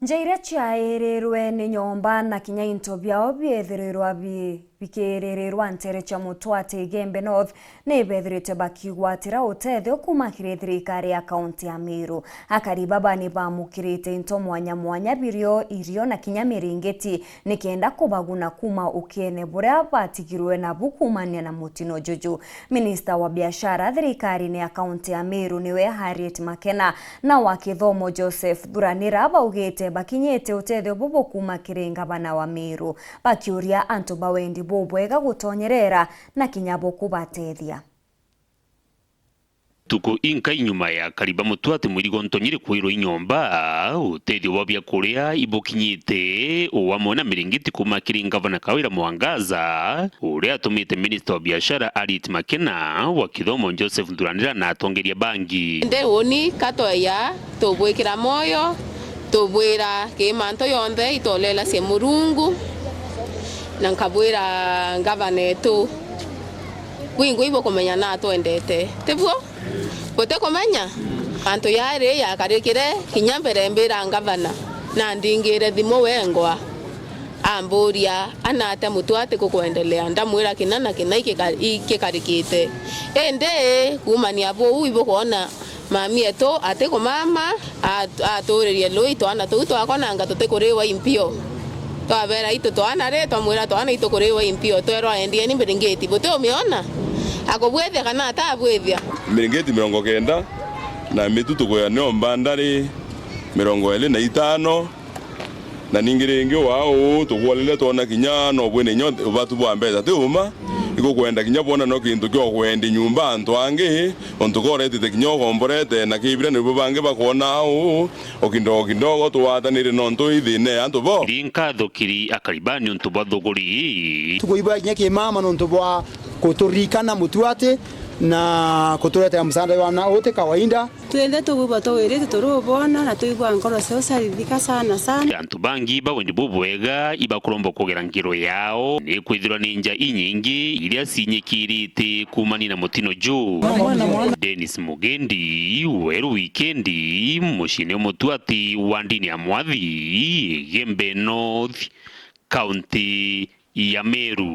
Njaira chiaerirwe ni nyomba na kinya into byao byethirirwa bikiririirwa ntere cha Mutwati Gembe North ni bethirite bakigwatira utethio kuma kiri thirikari ya kaunti ya Meru. Akari baba ni bamukirite into mwanya birio irio na kinya miringeti nikienda kubaguna kuma ukiene buria batigirwe na bukumania na mutino juju. Minister wa biashara thirikari ni ya kaunti ya Meru niwe Harriet Makena na wa kithomo Joseph Thuranira baugite bakinyete utethio bubu kuma kiri ngavana wa Meru bakiuria antu bawendi bobwega gutonyerera na kinyabo kubatethia. Tuko inka inyuma ya kariba Mutwati mwirigo ntonyire kwiro inyomba utethio wa byakuria ibukinyite uwamwe na miringiti kuma kiri ngavana Kawira Mwangaza uria atumite minister wa biashara Harriet Makena wa kithomo Joseph Thuranira na atongeria bangi nde woni katoya tobwekira moyo tobwera ke manto yonde itolela se murungu na nkabwera ngavana tu wingo ibo komenya na atwendete tebuo bote komenya anto yare yakarekire kinyambere mbera ngavana na ndingire thimo wengwa amboria anata Mutwati kuendelea ndamwira kinana kinaike karikite ende kumania abo ibo kona mami eto ateko mama atorerie loito ana tuto akonanga tutekuriwa impio twabera ito twana re twamwira twana ito kuriwa impio twero endie ni miringeti bote umeona akobwethia kana atabwethia miringeti 90 na mitutu kwa nyomba ndari 25 na ningiringi wao tukwalile tona kinyano bwene nyote batu bwambeza tuma iko kwenda kinya bona no kintu kyo kwenda nyumba antu ange ontukore tete kinyo komborete na kibire ni bubange bakona okindogo twatanire nonto ithine antu bo linka thokiri akaribani onto bathogori tukoiba kinya kimama nonto bwa kuturikana Mutwati na kutureta msanda wana wote kawaida tuende tuguba towirite turubona na tuigwa ngoro sosarithika sana antu bangi bawendi bubwega ibakurombo kugera ngiro yao ni kwithirwa ninja inyingi iria sinyikirite kumani na mutino juu Dennis Mugendi weru wikendi mushine Mutwati wa ndini ya Mwathi Gembe North County ya Meru.